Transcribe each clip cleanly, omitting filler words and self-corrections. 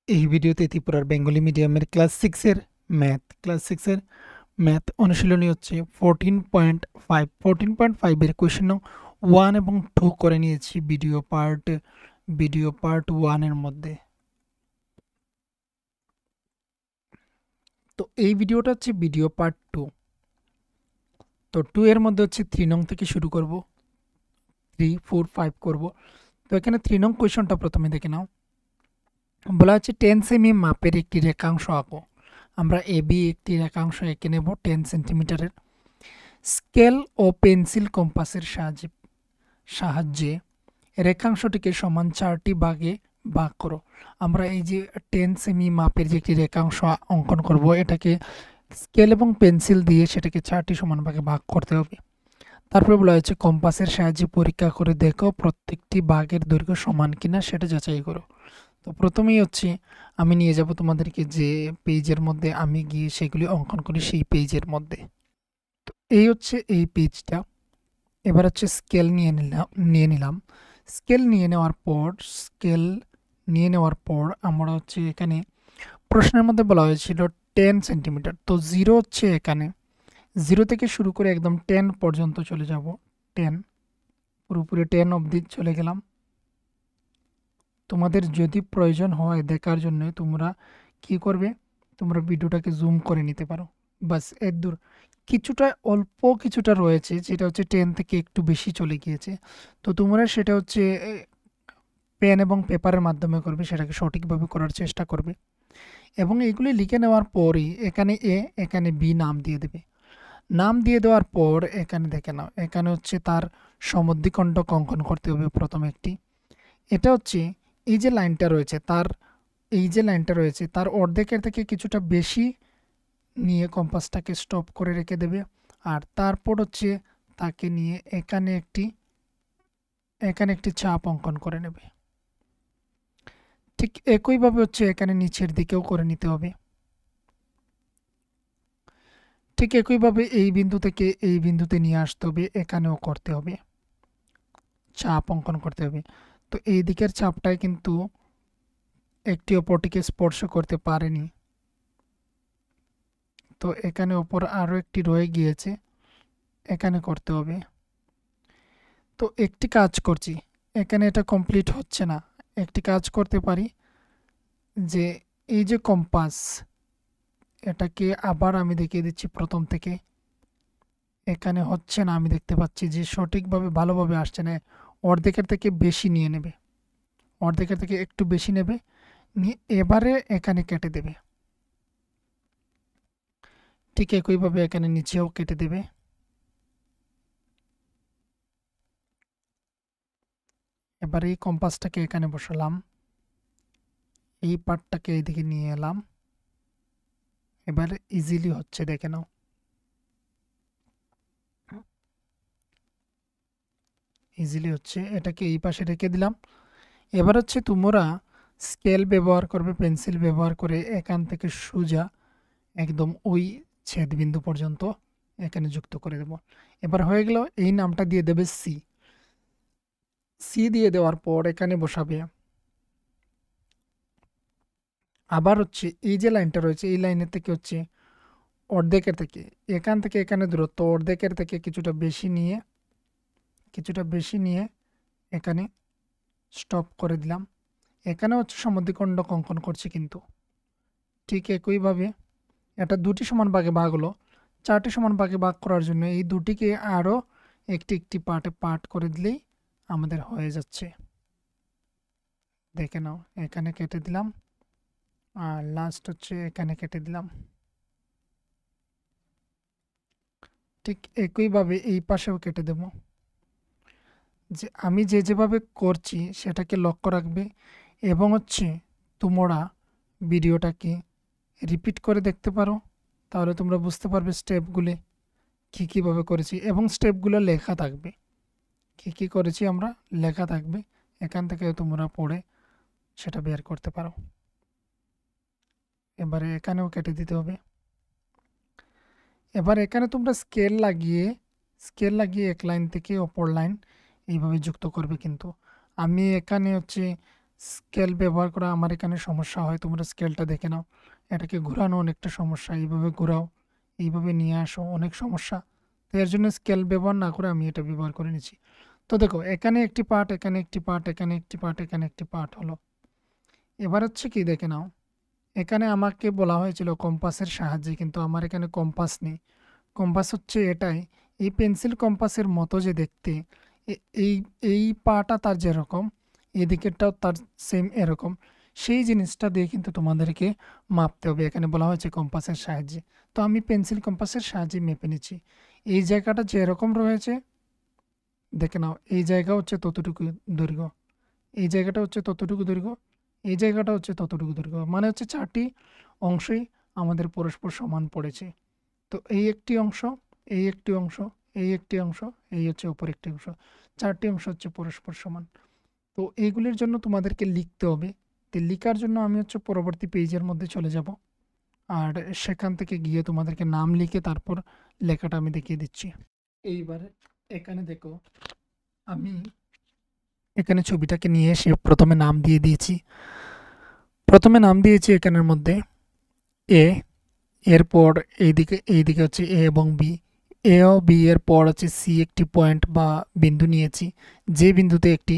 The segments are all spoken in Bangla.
এই ভিডিওতে ত্রিপুরার বেঙ্গলি মিডিয়ামের ক্লাস সিক্সের ম্যাথ অনুশীলনী হচ্ছে 14.5 এর কোয়েশ্চেন নং 1 এবং 2 করে নিয়েছি ভিডিও পার্ট 1 এর মধ্যে। তো এই ভিডিওটা হচ্ছে ভিডিও পার্ট 2। তো 2 এর মধ্যে হচ্ছে 3 নং থেকে শুরু করব, 3 4 5 করব। তো এখানে 3 নং কোয়েশ্চনটা প্রথমে দেখে নাও। বলা হচ্ছে 10 সেমি মাপের একটি রেখাংশ আঁকো। আমরা এবি একটি রেখাংশ এঁকে নেব 10 সেন্টিমিটারের। স্কেল ও পেন্সিল কম্পাসের সাহায্যে রেখাংশটিকে সমান 4টি ভাগে ভাগ করো। আমরা এই যে 10 সেমি মাপের যে একটি রেখাংশ অঙ্কন করব, এটাকে স্কেল এবং পেন্সিল দিয়ে সেটাকে 4টি সমান ভাগে ভাগ করতে হবে। তারপরে বলা হয়েছে কম্পাসের সাহায্যে পরীক্ষা করে দেখো প্রত্যেকটি ভাগের দৈর্ঘ্য সমান কিনা সেটা যাচাই করো। তো প্রথমেই হচ্ছে আমি নিয়ে যাব তোমাদেরকে যে পেজের মধ্যে আমি গিয়ে সেগুলি অঙ্কন করি, সেই পেজের মধ্যে। তো এই হচ্ছে এই পেজটা। এবার হচ্ছে স্কেল নিয়ে নিলাম। স্কেল নিয়ে নেওয়ার পর আমরা হচ্ছে এখানে প্রশ্নের মধ্যে বলা হয়েছিল 10 সেন্টিমিটার। তো 0 হচ্ছে এখানে 0 থেকে শুরু করে একদম 10 পর্যন্ত চলে যাব। 10 পুরোপুরি 10 অবধি চলে গেলাম। তোমাদের যদি প্রয়োজন হয় দেখার জন্য তোমরা কি করবে, তোমরা ভিডিওটাকে জুম করে নিতে পারো। বাস এর দূর অল্প কিছুটা রয়েছে যেটা হচ্ছে 10 থেকে একটু বেশি চলে গিয়েছে। তো তোমরা সেটা হচ্ছে পেন এবং পেপারের মাধ্যমে করবে, সেটাকে সঠিকভাবে করার চেষ্টা করবে। এবং এগুলি লিখে নেওয়ার পরই এখানে এখানে বি নাম দিয়ে দেবে। নাম দিয়ে দেওয়ার পর এখানে দেখে নাও, এখানে হচ্ছে তার সমদ্বিখণ্ডক অঙ্কন করতে হবে প্রথমে একটি। এটা হচ্ছে এই যে লাইনটা রয়েছে তার অর্ধেকের থেকে কিছুটা বেশি নিয়ে কম্পাসটাকে স্টপ করে রেখে দেবে। আর তারপর হচ্ছে তাকে নিয়ে এখানে একটি চাপ অঙ্কন করে নেবে। ঠিক একইভাবে হচ্ছে এখানে নিচের দিকেও করে নিতে হবে। ঠিক একইভাবে এই বিন্দু থেকে এই বিন্দুতে নিয়ে আসতে হবে, এখানেও করতে হবে, চাপ অঙ্কন করতে হবে। তো এই দিকের চাপটাই কিন্তু একটি অপরটিকে স্পর্শ করতে পারেনি। তো এখানে ওপর আরও একটি রয়ে গিয়েছে, এখানে করতে হবে। তো একটি কাজ করছি, এখানে এটা কমপ্লিট হচ্ছে না। একটি কাজ করতে পারি যে এই যে কম্পাস, এটাকে আবার আমি দেখিয়ে দিচ্ছি প্রথম থেকে। এখানে হচ্ছে না, আমি দেখতে পাচ্ছি যে সঠিকভাবে ভালোভাবে আসছে না। অর্ধেকের থেকে বেশি নিয়ে নেবে, অর্ধেকের থেকে একটু বেশি নেবে, নিয়ে এবারে এখানে কেটে দেবে। ঠিক একইভাবে এখানে নিচেও কেটে দেবে। এবার এই কম্পাসটাকে এখানে বসালাম, এই পার্টটাকে এইদিকে নিয়ে এলাম। এবার ইজিলি হচ্ছে, দেখে নাও। ইজিলি হচ্ছে, এটাকে এই পাশে রেখে দিলাম। এবার হচ্ছে তোমরা স্কেল ব্যবহার করবে, পেন্সিল ব্যবহার করে এখান থেকে সোজা একদম ওই ছেদবিন্দু পর্যন্ত এখানে যুক্ত করে দেব। এবার হয়ে গেল, এই নামটা দিয়ে দেবে সি। সি দিয়ে দেওয়ার পর এখানে বসাবে। আবার হচ্ছে এই যে লাইনটা রয়েছে, এই লাইনের থেকে হচ্ছে অর্ধেকের থেকে এখান থেকে এখানে দূরত্ব অর্ধেকের থেকে কিছুটা বেশি নিয়ে এখানে স্টপ করে দিলাম। এখানে হচ্ছে সমদ্বিখণ্ডক অঙ্কন করছি, কিন্তু ঠিক একইভাবে এটা দুটি সমান ভাগে ভাগ হলো। 4টি সমান ভাগে ভাগ করার জন্য এই দুটিকে আরও একটি পার্টে পার্ট করে দিলেই আমাদের হয়ে যাচ্ছে। দেখে নাও, এখানে কেটে দিলাম আর লাস্ট হচ্ছে এখানে কেটে দিলাম। ঠিক একইভাবে এই পাশেও কেটে দেব। যে আমি যেভাবে করছি সেটাকে লক্ষ্য রাখবে এবং হচ্ছে তোমরা ভিডিওটাকে রিপিট করে দেখতে পারো, তাহলে তোমরা বুঝতে পারবে স্টেপগুলি কীভাবে করেছি, এবং স্টেপগুলো লেখা থাকবে। কী করেছি আমরা লেখা থাকবে, এখান থেকে তোমরা পড়ে সেটা বের করতে পারো। এবারে এখানেও কেটে দিতে হবে। এবার এখানে তোমরা স্কেল লাগিয়ে এক লাইন থেকে অপর লাইন এইভাবে যুক্ত করবে। কিন্তু আমি এখানে হচ্ছে স্কেল ব্যবহার করা আমার এখানে সমস্যা হয়, তোমরা স্কেলটা দেখে নাও। এটাকে ঘোরানো অনেকটা সমস্যা, এইভাবে ঘোরাও, এইভাবে নিয়ে আসো, অনেক সমস্যা। তো এর জন্য স্কেল ব্যবহার না করে আমি এটা ব্যবহার করে নিচ্ছি। তো দেখো এখানে একটি পার্ট, এখানে একটি পার্ট, এখানে একটি পার্ট, এখানে একটি পার্ট হলো। এবার হচ্ছে কি দেখে নাও, এখানে আমাকে বলা হয়েছিল কম্পাসের সাহায্যে, কিন্তু আমার এখানে কম্পাস নেই। কম্পাস হচ্ছে এটাই, এই পেন্সিল কম্পাসের মতো যে দেখতে, এই এই পাটা তার যেরকম, এদিকেরটাও তার সেম এরকম, সেই জিনিসটা দিয়ে কিন্তু তোমাদেরকে মাপতে হবে। এখানে বলা হয়েছে কম্পাসের সাহায্যে, তো আমি পেন্সিল কম্পাসের সাহায্যে মেপে নিচ্ছি। এই জায়গাটা যেরকম রয়েছে দেখে নাও, এই জায়গা হচ্ছে ততটুকু দৈর্ঘ্য, এই জায়গাটা হচ্ছে ততটুকু দৈর্ঘ্য, এই জায়গাটা হচ্ছে ততটুকু দৈর্ঘ্য, মানে হচ্ছে 4টি অংশই আমাদের পরস্পর সমান পড়েছে। তো এই একটি অংশ, এই একটি অংশ, এই একটি অংশ, এই হচ্ছে অপর একটি অংশ, 4টি অংশ হচ্ছে পরস্পর সমান। তো এইগুলির জন্য তোমাদেরকে লিখতে হবে। তো লিখার জন্য আমি হচ্ছে পরবর্তী পেজের মধ্যে চলে যাব, আর সেখান থেকে গিয়ে তোমাদেরকে নাম লিখে তারপর লেখাটা আমি দেখিয়ে দিচ্ছি। এইবার এখানে দেখো, আমি এখানে ছবিটাকে নিয়ে এসে প্রথমে নাম দিয়ে দিয়েছি। প্রথমে নাম দিয়েছি এখানের মধ্যে এ, এরপর এইদিকে হচ্ছে এ এবং বি, এ ও বি এর পর হচ্ছে সি, একটি পয়েন্ট বা বিন্দু নিয়েছি, যে বিন্দুতে একটি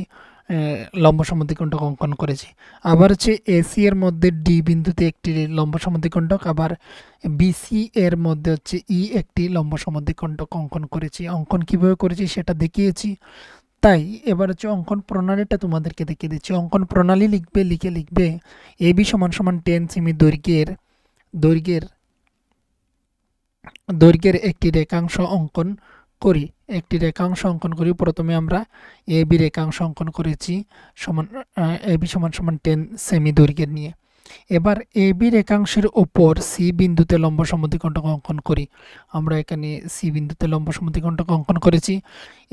লম্ব সমদ্বিখণ্ডক অঙ্কন করেছি। আবার হচ্ছে এসি এর মধ্যে ডি বিন্দুতে একটি লম্ব সমদ্বিখণ্ডক, আবার বিসি এর মধ্যে হচ্ছে ই একটি লম্ব সমদ্বিখণ্ডক অঙ্কন করেছি। অঙ্কন কিভাবে করেছি সেটা দেখিয়েছি। তাই এবার হচ্ছে অঙ্কন প্রণালীটা তোমাদেরকে দেখিয়ে দিচ্ছি। অঙ্কন প্রণালী লিখবে এ বি সমান সমান 10 সেমি দৈর্ঘ্যের দৈর্ঘ্যের একটি রেখাংশ অঙ্কন করি। প্রথমে আমরা এ বি রেখাংশ অঙ্কন করেছি সমান, এ বি সমান সমান 10 সেমি দৈর্ঘ্যের নিয়ে। এবার এ বি রেখাংশের ওপর সি বিন্দুতে লম্ব সমদ্বিখণ্ডক অঙ্কন করি। আমরা এখানে সি বিন্দুতে লম্ব সমদ্বিখণ্ডক অঙ্কন করেছি।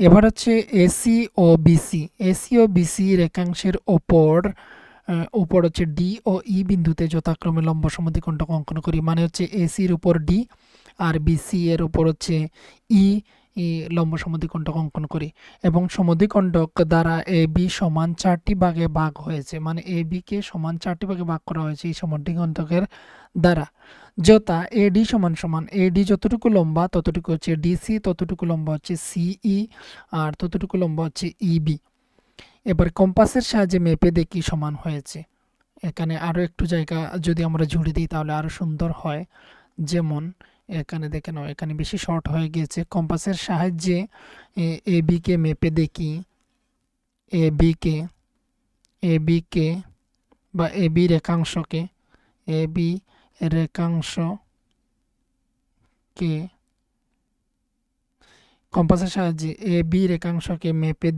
এবার হচ্ছে এসি ও বিসি রেখাংশের উপর হচ্ছে ডি ও ই বিন্দুতে যথাক্রমে লম্ব সমদ্বিখণ্ডক অঙ্কন করি, মানে হচ্ছে এসির উপর ডি আর বিসি এর উপর হচ্ছে ই লম্ব সমদ্বিখণ্ডক অঙ্কন করি। এবং সমদ্বিখণ্ডক দ্বারা এ বি সমান 4টি ভাগে ভাগ হয়েছে, মানে এ বি কে সমান 4টি ভাগে ভাগ করা হয়েছে এই সমদ্বিখণ্ডকের দ্বারা। যথা এডি সমান সমান, এডি যতটুকু লম্বা ততটুকু হচ্ছে ডিসি, ততটুকু লম্বা হচ্ছে সিই, আর ততটুকু লম্বা হচ্ছে ইবি। এবার কম্পাসের সাহায্যে মেপে দেখি সমান হয়েছে। এখানে আরও একটু জায়গা যদি আমরা জুড়ে দিই তাহলে আরও সুন্দর হয়। যেমন এখানে দেখে নাও, এখানে বেশি শর্ট হয়ে গিয়েছে। কম্পাসের সাহায্যে এ বিকে মেপে দেখি, এ বিকে বা এ বি রেখাংশকে, এ বি রেখাংশকে কম্পাসের সাহায্যে এ বি রেখাংশকে মেপে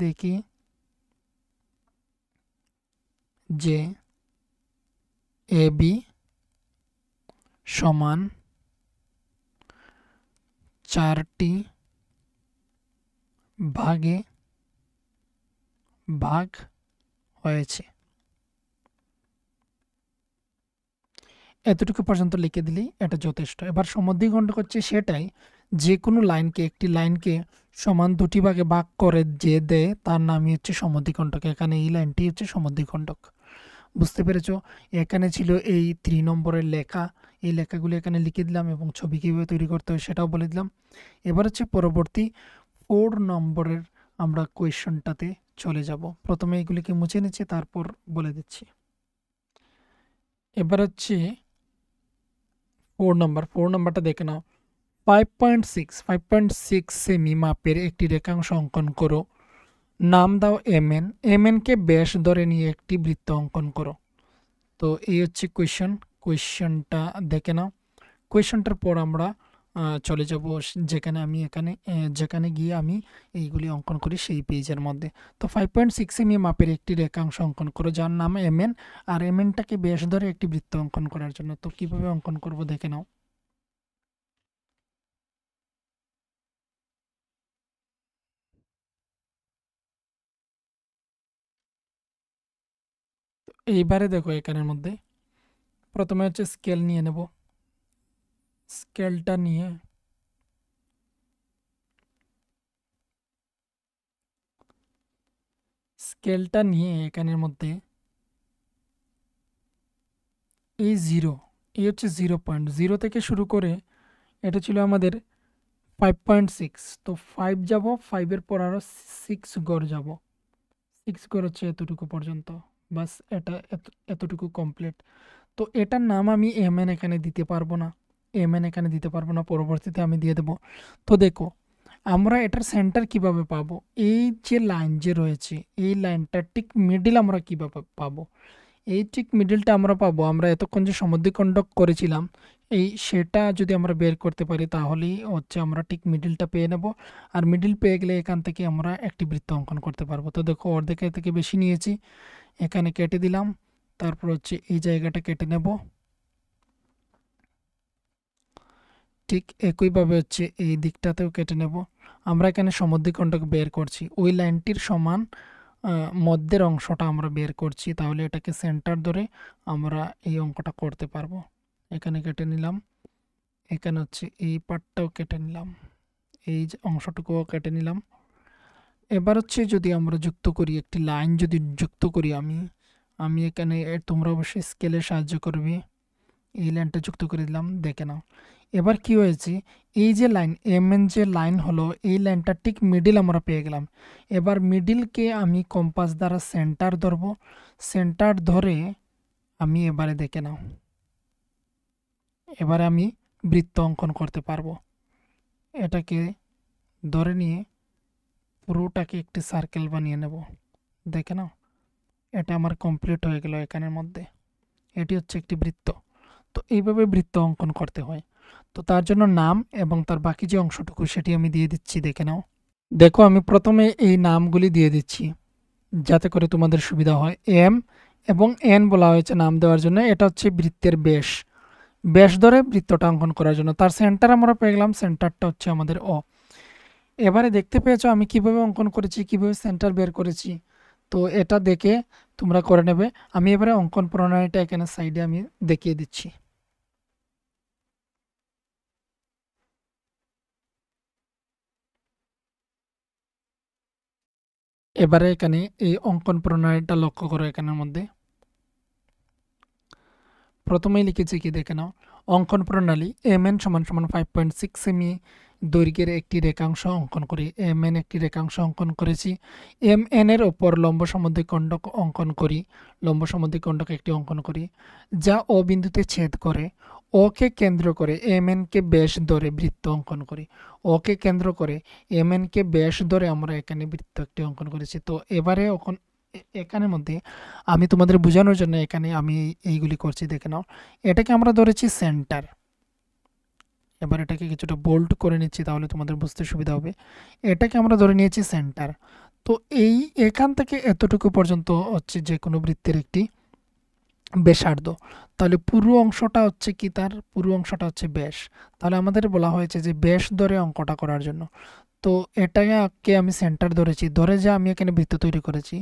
দেখি যে এ বি সমান 4টি ভাগে ভাগ হয়েছে। এতটুকু পর্যন্ত লিখে দিলেই এটা যথেষ্ট। এবার সমদ্বিখণ্ডক হচ্ছে সেটাই, যে কোনো একটি লাইনকে সমান দুটি ভাগে ভাগ করে যে দেয় তার নামই হচ্ছে সমদ্বিখণ্ডক। এখানে এই লাইনটি হচ্ছে সমদ্বিখণ্ডক। বুঝতে পেরেছো? এখানে ছিল এই 3 নম্বরের লেখা, এই লেখাগুলো এখানে লিখে দিলাম এবং ছবি কীভাবে তৈরি করতে হয় সেটাও বলে দিলাম। এবার হচ্ছে পরবর্তী 4 নম্বরের আমরা কোয়েশ্চনটাতে চলে যাব। প্রথমে এগুলিকে মুছে নিচ্ছি, তারপর বলে দিচ্ছি। এবার হচ্ছে 4 নাম্বারটা দেখে নাও। 5.6 সেমি মাপের একটি রেখাংশ অঙ্কন করো। নাম দাও এমএন কে ব্যাস ধরে নিয়ে একটি বৃত্ত অঙ্কন করো। তো এই হচ্ছে কোয়েশ্চনটা দেখে নাও। কোয়েশ্চনটার পর আমরা চলে যাব যেখানে গিয়ে আমি এইগুলি অঙ্কন করি সেই পেজের মধ্যে। তো 5.6 সেমি মাপের একটি রেখাংশ অঙ্কন করো যার নাম এমএন, আর এমএনটাকে ব্যাস ধরে একটি বৃত্ত অঙ্কন করার জন্য। তো কিভাবে অঙ্কন করব দেখে নাও। এইবারে দেখো এখানের মধ্যে প্রথমে হচ্ছে স্কেল নিয়ে নেব। স্কেলটা নিয়ে স্কেলটা নিয়ে এখানের মধ্যে এই জিরো, এই হচ্ছে 0.0 থেকে শুরু করে এটা ছিল আমাদের 5.6, তো 5 যাব, 5-এর পর আরও 6 গড় যাব, 6 গড় হচ্ছে এতটুকু পর্যন্ত। বাস এটা এতটুকু কমপ্লিট। তো এটার নাম আমি এমএন এখানে দিতে পারবো না, এমএন এখানে দিতে পারবো না, পরবর্তীতে আমি দিয়ে দেবো। তো দেখো আমরা এটার সেন্টার কিভাবে পাবো, এই যে লাইন যে রয়েছে এই লাইনটা ঠিক মিডিল আমরা কিভাবে পাবো, এই ঠিক মিডিলটা আমরা পাবো আমরা এতক্ষণ যে সমদ্বিখণ্ডক করেছিলাম এই সেটা যদি আমরা বের করতে পারি তাহলেই হচ্ছে আমরা ঠিক মিডিলটা পেয়ে নেব। আর মিডিল পেয়ে গেলে এখান থেকে আমরা একটি বৃত্ত অঙ্কন করতে পারবো। তো দেখো অর্ধেকের থেকে বেশি নিয়েছি, এখানে কেটে দিলাম, তারপর হচ্ছে এই জায়গাটা কেটে নেব। ঠিক একইভাবে হচ্ছে এই দিকটাতেও কেটে নেব। আমরা এখানে সমদ্বিখণ্ডক বের করছি, ওই লাইনটির সমান মধ্যের অংশটা আমরা বের করছি, তাহলে এটাকে সেন্টার ধরে আমরা এই অঙ্কটা করতে পারবো। এখানে কেটে নিলাম, এখানে হচ্ছে এই পার্টটাও কেটে নিলাম, এই যে অংশটুকুও কেটে নিলাম। এবার হচ্ছে যদি আমরা যুক্ত করি, একটি লাইন যদি যুক্ত করি আমি এখানে তোমরা অবশ্যই স্কেলের সাহায্য করবে, এই লাইনটা যুক্ত করে দিলাম, দেখে নাও। এবার কি হয়েছে, এই যে লাইন এমএন যে লাইন হলো এই লাইনটা ঠিক মিডিল আমরা পেয়ে গেলাম। এবার মিডিলকে আমি কম্পাস দ্বারা সেন্টার ধরবো, সেন্টার ধরে আমি এবারে দেখে নাও এবারে আমি বৃত্ত অঙ্কন করতে পারবো। এটাকে ধরে নিয়ে পুরোটাকে একটি সার্কেল বানিয়ে নেব, দেখে নাও এটা আমার কমপ্লিট হয়ে গেল এখানের মধ্যে, এটি হচ্ছে একটি বৃত্ত। তো এইভাবে বৃত্ত অঙ্কন করতে হয়। তো তার জন্য নাম এবং তার বাকি যে অংশটুকু সেটি আমি দিয়ে দিচ্ছি, দেখে নাও। দেখো আমি প্রথমে এই নামগুলি দিয়ে দিচ্ছি যাতে করে তোমাদের সুবিধা হয়। এম এবং এন বলা হয়েছে নাম দেওয়ার জন্য, এটা হচ্ছে বৃত্তের ব্যাস, ব্যাস ধরে বৃত্তটা অঙ্কন করার জন্য। তার সেন্টার আমরা পেয়ে গেলাম, সেন্টারটা হচ্ছে আমাদের ও। এবারে দেখতে পেয়েছো আমি কিভাবে অঙ্কন করেছি, কিভাবে সেন্টার বের করেছি। তো এটা দেখে তোমরা করে নেবে। আমি এবারে অঙ্কন প্রণালীটা এখানে সাইডে আমি দেখিয়ে দিচ্ছি। এবারে এখানে এই অঙ্কন প্রণালীটা লক্ষ্য করো, এখানের মধ্যে প্রথমেই লিখেছি কি দেখে নাও, অঙ্কন প্রণালী এম এন সমান সমান 5.6 সেমি দৈর্ঘ্যের একটি রেখাংশ অঙ্কন করি। এম এন একটি রেখাংশ অঙ্কন করেছি, এম এন এর ওপর লম্ব সমদ্বিখণ্ডক অঙ্কন করি, লম্ব সমদ্বিখণ্ডক একটি অঙ্কন করি যা ও বিন্দুতে ছেদ করে। ওকে কেন্দ্র করে এম এন কে ব্যাস ধরে বৃত্ত অঙ্কন করি, ওকে কেন্দ্র করে এম এন কে ব্যাস ধরে আমরা এখানে বৃত্ত একটি অঙ্কন করেছি। তো এবারে এখানের মধ্যে আমি তোমাদের বোঝানোর জন্য এখানে আমি এইগুলি করছি, দেখে নাও। এটাকে আমরা ধরেছি সেন্টার, এবার এটাকে কিছুটা বোল্ড করে নিচ্ছি তাহলে তোমাদের বুঝতে সুবিধা হবে। এটাকে আমরা ধরে নিয়েছি সেন্টার। তো এই এখান থেকে এতটুকু পর্যন্ত হচ্ছে যে কোনো বৃত্তের একটি ব্যাসার্ধ, তাহলে পুরো অংশটা হচ্ছে কি, তার পুরো অংশটা হচ্ছে ব্যাস। তাহলে আমাদের বলা হয়েছে যে ব্যাস ধরে অঙ্কটা করার জন্য। তো এটাকে আমি সেন্টার ধরেছি, ধরে যে আমি এখানে বৃত্ত তৈরি করেছি।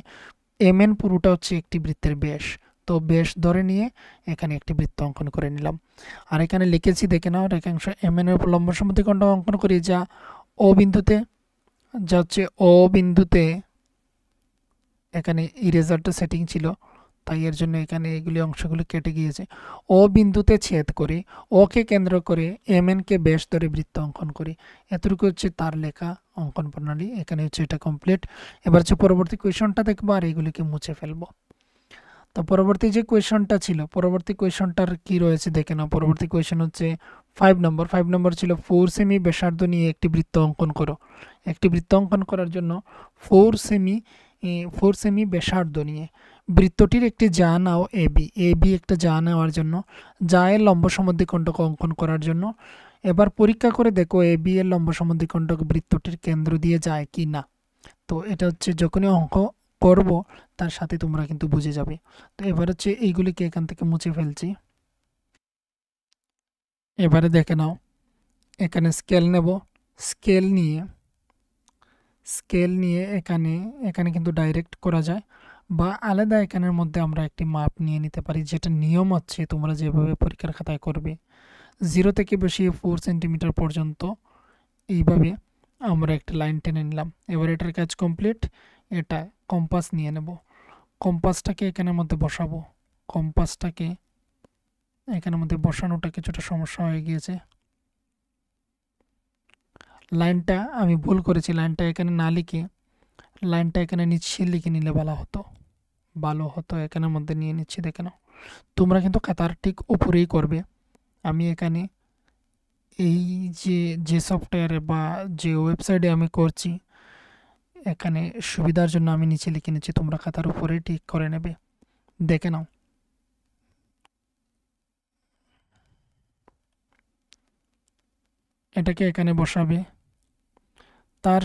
এম এন পুরোটা হচ্ছে একটি বৃত্তের ব্যাস, তো ব্যাস ধরে নিয়ে এখানে একটি বৃত্ত অঙ্কন করে নিলাম। আর এখানে লিখেছি দেখে নাও, রেখাংশ এম এন এর উপর লম্ব সমদ্বিখণ্ডক অঙ্কন করি যা ও বিন্দুতে, যা হচ্ছে ও বিন্দুতে, এখানে ইরেজারটা সেটিং ছিল তাই এর জন্য এখানে এগুলি অংশগুলি কেটে গিয়েছে। ও বিন্দুতে ছেদ করি, ওকে কেন্দ্র করে এম এন কে ব্যাস ধরে বৃত্ত অঙ্কন করি। এতটুকু হচ্ছে তার লেখা অঙ্কন প্রণালী, এখানে হচ্ছে এটা কমপ্লিট। এবার হচ্ছে পরবর্তী কোয়েশনটা দেখবো আর এগুলিকে মুছে ফেলবো। তো পরবর্তী যে কোয়েশনটা ছিল, পরবর্তী কোয়েশনটার কি রয়েছে দেখে নাও। পরবর্তী কোয়েশন হচ্ছে 5 নম্বর ছিল 4 সেমি ব্যাসার্ধ নিয়ে একটি বৃত্ত অঙ্কন করো। একটি বৃত্ত অঙ্কন করার জন্য 4 সেমি ব্যাসার্ধ নিয়ে বৃত্তটির একটি যা নাও এবি একটা যা নেওয়ার জন্য, যা এর লম্ব সমদ্বিখণ্ডক অঙ্কন করার জন্য। এবার পরীক্ষা করে দেখো এবি এর লম্ব সমদ্বিখণ্ডক বৃত্তটির কেন্দ্র দিয়ে যায় কি না। তো এটা হচ্ছে যখনই অঙ্ক করব তার সাথে তোমরা কিন্তু বুঝে যাবে। তো এবার হচ্ছে এইগুলিকে এখান থেকে মুছে ফেলছি। এবারে দেখে নাও এখানে স্কেল নেব, স্কেল নিয়ে এখানে এখানে কিন্তু ডাইরেক্ট করা যায় বা আলাদা এখানের মধ্যে আমরা একটি মাপ নিয়ে নিতে পারি, যেটা নিয়ম হচ্ছে তোমরা যেভাবে পরীক্ষার খাতায় করবে 0 থেকে বসিয়ে 4 সেন্টিমিটার পর্যন্ত এইভাবে আমরা একটা লাইন টেনে নিলাম। এবার এটার কাজ কমপ্লিট। এটা কম্পাস নিয়ে নেব, কম্পাসটাকে এখানের মধ্যে বসাবো। কম্পাসটাকে এখানের মধ্যে বসানোটা কিছুটা সমস্যা হয়ে গিয়েছে। লাইনটা আমি ভুল করেছি, লাইনটা এখানে না লিখে লাইনটা এখানে নিচে লিখে নিলে ভালো হতো। এখানের মধ্যে নিয়ে নিচ্ছি, দেখে নাও। তোমরা কিন্তু খাতার ঠিক উপরেই করবে। আমি এখানে এই যে সফটওয়্যারে বা যে ওয়েবসাইটে আমি করছি, এখানে সুবিধার জন্য আমি নিচে লিখে নিচ্ছি, তোমরা খাতার উপরেই ঠিক করে নেবে, দেখে নাও। এটাকে এখানে বসাবে, তার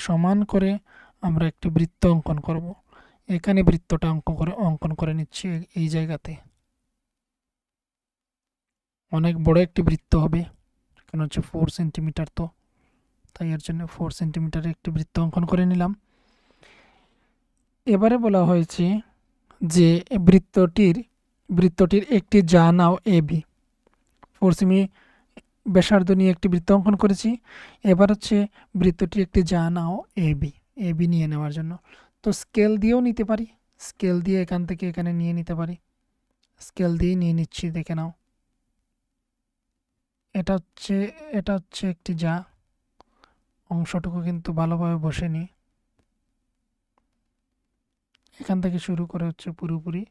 সমান করে আমরা একটি বৃত্ত অঙ্কন করব। এখানে বৃত্তটা অঙ্কন করে নিচ্ছি। এই জায়গাতে অনেক বড় একটি বৃত্ত হবে, কারণ হচ্ছে 4 সেন্টিমিটার, তো তাই এর জন্য 4 সেন্টিমিটারের একটি বৃত্ত অঙ্কন করে নিলাম। এবারে বলা হয়েছে যে বৃত্তটির একটি যা নাও এ বি। 4 সেমি ব্যাসার্ধ নিয়ে একটি বৃত্ত অঙ্কন করেছি। এবার হচ্ছে বৃত্তটির একটি যা নাও এ বি নিয়ে নেওয়ার জন্য। তো স্কেল দিয়েও নিতে পারি, স্কেল দিয়ে এখান থেকে এখানে নিয়ে নিতে পারি। স্কেল দিয়ে নিয়ে নিচ্ছি, দেখে নাও। এটা হচ্ছে একটি যা, অংশটুকু কিন্তু ভালোভাবে বসেনি। এখান থেকে শুরু করে হচ্ছে পুরোপুরি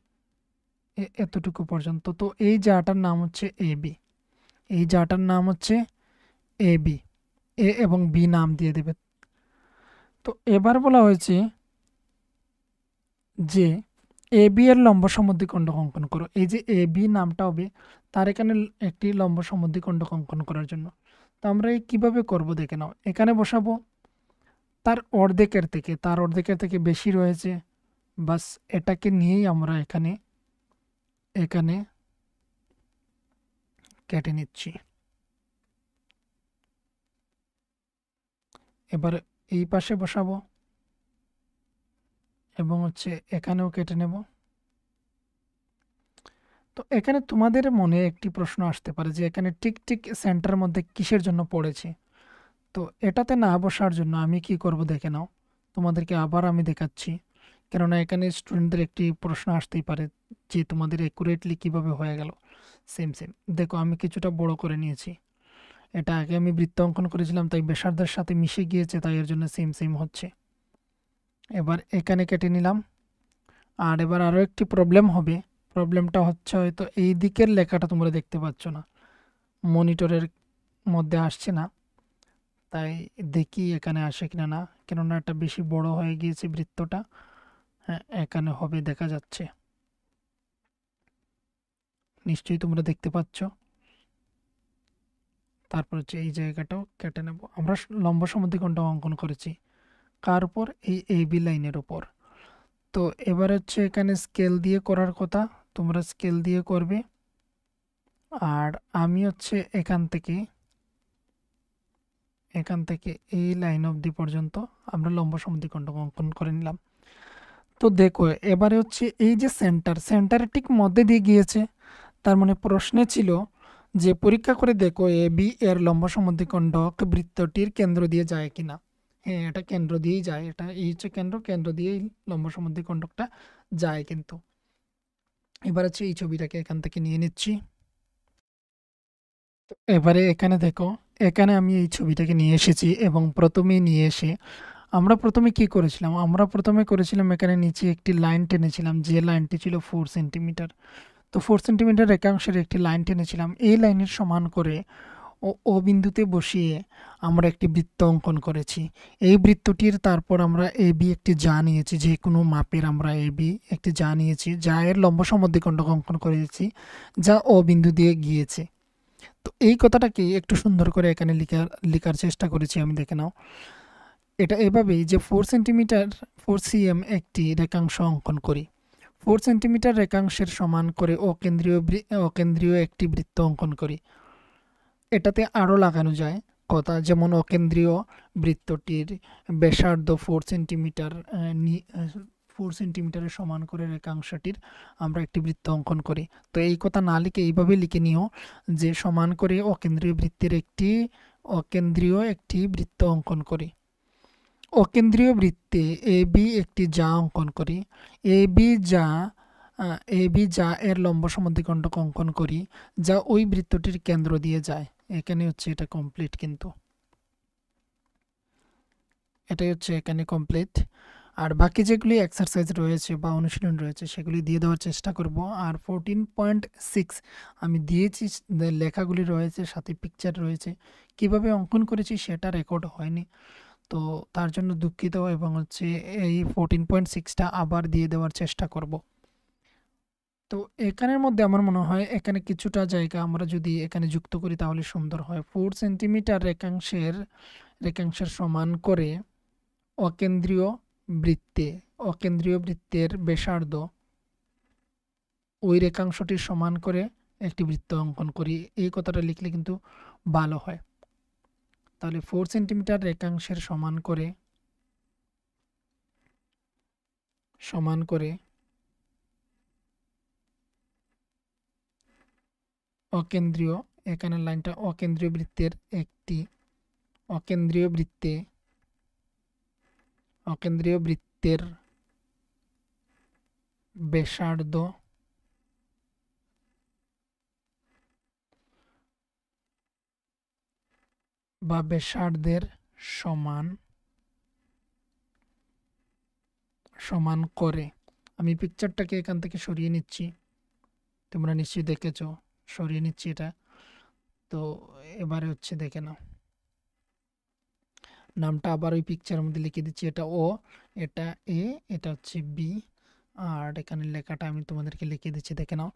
এতটুকু পর্যন্ত। তো এই জাটার নাম হচ্ছে এ বি, এই জাটার নাম হচ্ছে এ বি। এ এবং বি নাম দিয়ে দেবে। তো এবার বলা হয়েছে যে এ বি এর লম্ব সমদ্বিখণ্ডক অঙ্কন করো। এই যে এ বি নামটা হবে তার এখানে একটি লম্ব সমদ্বিখণ্ডক অঙ্কন করার জন্য। তো আমরা এই কীভাবে করব দেখে নাও। এখানে বসাবো, তার অর্ধেকের থেকে বেশি রয়েছে, বাস এটাকে নিয়েই আমরা এখানে কেটে নিচ্ছি। এবার এই পাশে বসাবো এবং হচ্ছে এখানেও কেটে নেব। তো এখানে তোমাদের মনে একটি প্রশ্ন আসতে পারে যে এখানে ঠিক সেন্টারের মধ্যে কিসের জন্য পড়েছে। তো এটাতে না বসার জন্য আমি কি করব দেখে নাও। তোমাদেরকে আবার আমি দেখাচ্ছি, কেননা এখানে স্টুডেন্টদের একটি প্রশ্ন আসতেই পারে যে তোমাদের অ্যাকুরেটলি কিভাবে হয়ে গেল। সেম দেখো, আমি কিছুটা বড় করে নিয়েছি। এটা আগে আমি বৃত্ত অঙ্কন করেছিলাম, তাই ব্যাসার্ধের সাথে মিশে গিয়েছে, তাই এর জন্য সেম হচ্ছে। এবার এখানে কেটে নিলাম। আর এবার আরও একটি প্রবলেম হবে। প্রবলেমটা হচ্ছে হয়তো এই দিকের লেখাটা তোমরা দেখতে পাচ্ছ না, মনিটরের মধ্যে আসছে না, তাই দেখি এখানে আসে কিনা না, কেননা এটা বেশি বড় হয়ে গিয়েছে বৃত্তটা। হ্যাঁ, এখানে হবে, দেখা যাচ্ছে, নিশ্চয়ই তোমরা দেখতে পাচ্ছ। তারপর হচ্ছে এই জায়গাটাও কেটে নেব। আমরা লম্ব সমদ্বিখণ্ড অঙ্কন করেছি কার উপর? এই এ বি লাইনের উপর। তো এবার হচ্ছে এখানে স্কেল দিয়ে করার কথা, তোমরা স্কেল দিয়ে করবে। আর আমি হচ্ছে এখান থেকে এই লাইন অবধি পর্যন্ত আমরা লম্ব সমদ্বিখণ্ড অঙ্কন করে নিলাম। তো দেখো এবারে হচ্ছে এই যে সেন্টারের ঠিক মধ্যে দিয়ে গিয়েছে, তার মানে প্রশ্নে ছিল যে পরীক্ষা করে দেখো এ বি এর লম্ব সমদ্বিখণ্ডক বৃত্তটির কেন্দ্র দিয়ে যায় কিনা। হ্যাঁ, এটা কেন্দ্র দিয়েই যায়, এটা এই হচ্ছে কেন্দ্র দিয়েই লম্ব সমদ্বিখণ্ডকটা যায় কিন্তু। এবার হচ্ছে এই ছবিটাকে এখান থেকে নিয়ে নিচ্ছি। তো এবারে এখানে দেখো, এখানে আমি এই ছবিটাকে নিয়ে এসেছি এবং প্রথমেই নিয়ে এসে আমরা প্রথমে কি করেছিলাম, আমরা প্রথমে করেছিলাম এখানে নিচে একটি লাইন টেনেছিলাম, যে লাইনটি ছিল 4 সেন্টিমিটার। তো 4 সেন্টিমিটার রেখাংশের একটি লাইন টেনেছিলাম। এই লাইনের সমান করে ও বিন্দুতে বসিয়ে আমরা একটি বৃত্ত অঙ্কন করেছি। এই বৃত্তটির তারপর আমরা এ বি একটি যা নিয়েছি, যে কোনো মাপের আমরা এ বি একটি যা নিয়েছি, যা এর লম্ব সমদ্বিখণ্ডক অঙ্কন করেছি, যা ও বিন্দু দিয়ে গিয়েছে। তো এই কথাটাকে একটু সুন্দর করে এখানে লেখার চেষ্টা করেছি আমি, দেখে নাও। এটা এভাবেই যে 4 সেন্টিমিটার 4 সিএম একটি রেখাংশ অঙ্কন করি। 4 সেন্টিমিটার রেখাংশের সমান করে অকেন্দ্রীয় একটি বৃত্ত অঙ্কন করি। এটাতে আরও লাগানো যায় কথা, যেমন অকেন্দ্রীয় বৃত্তটির ব্যাসার্ধ 4 সেন্টিমিটার 4 সেন্টিমিটারের সমান করে রেখাংশটির আমরা একটি বৃত্ত অঙ্কন করি। তো এই কথা না লিখে এইভাবে লিখে নিও যে সমান করে অকেন্দ্রীয় বৃত্তের একটি অকেন্দ্রীয় একটি বৃত্ত অঙ্কন করি। অকেন্দ্রীয় বৃত্তে এ বি একটি যা অঙ্কন করি। এ বি যা এর লম্ব সমদ্বিখণ্ডক অঙ্কন করি, যা ওই বৃত্তটির কেন্দ্র দিয়ে যায়। এখানে হচ্ছে এটা কমপ্লিট, কিন্তু এটাই হচ্ছে এখানে কমপ্লিট। আর বাকি যেগুলি এক্সারসাইজ রয়েছে বা অনুশীলন রয়েছে সেগুলি দিয়ে দেওয়ার চেষ্টা করব। আর 14.6 আমি দিয়েছি, লেখাগুলি রয়েছে, সাথে পিকচার রয়েছে, কিভাবে অঙ্কন করেছি সেটা রেকর্ড হয়নি, তো তার জন্য দুঃখিত। এবং হচ্ছে এই 14.6টা আবার দিয়ে দেওয়ার চেষ্টা করব। তো এখানের মধ্যে আমার মনে হয় এখানে কিছুটা জায়গা আমরা যদি এখানে যুক্ত করি তাহলে সুন্দর হয়। 4 সেন্টিমিটার রেখাংশের সমান করে অকেন্দ্রীয় বৃত্তের ব্যাসার্ধ ওই রেখাংশটির সমান করে একটি বৃত্ত অঙ্কন করি। এই কথাটা লিখলে কিন্তু ভালো হয়। তাহলে 4 সেন্টিমিটার রেখাংশের সমান করে অকেন্দ্রীয়, এখানে লাইনটা অকেন্দ্রীয় বৃত্তের অকেন্দ্রীয় বৃত্তের ব্যাসার্ধ বা ব্যাসার্ধের সমান করে। আমি পিকচারটাকে এখান থেকে সরিয়ে নিচ্ছি, তোমরা নিশ্চয়ই দেখেছ, সরিয়ে নিচ্ছি এটা। তো এবারে হচ্ছে দেখে নাও, নামটা আবার ওই পিকচারের মধ্যে লিখে দিচ্ছি। এটা ও, এটা এ, এটা হচ্ছে বি, আর এখানে লেখাটা আমি তোমাদেরকে লিখে দিচ্ছি, দেখে নাও।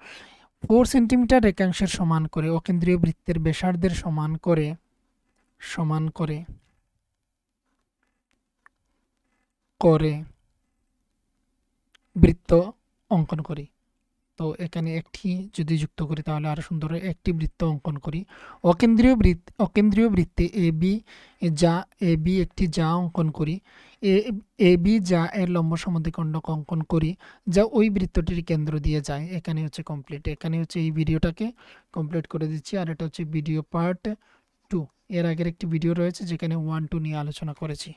4 সেন্টিমিটার রেখাংশের সমান করে অকেন্দ্রীয় বৃত্তের ব্যাসার্ধের সমান করে বৃত্ত অঙ্কন করি। তো এখানে একটি যদি যুক্ত করি তাহলে আরো সুন্দর হয়। একটি বৃত্ত অঙ্কন করি অকেন্দ্রীয় বৃত্তে এ বি একটি যা অঙ্কন করি। এ বি যা এর লম্ব সমদ্বিখণ্ডক অঙ্কন করি, যা ওই বৃত্তটির কেন্দ্র দিয়ে যায়। এখানে হচ্ছে কমপ্লিট। এখানে হচ্ছে এই ভিডিওটাকে কমপ্লিট করে দিচ্ছি। আর এটা হচ্ছে ভিডিও পার্ট 2। এর আগের একটি ভিডিও রয়েছে যেখানে 1, 2 নিয়ে আলোচনা করেছি।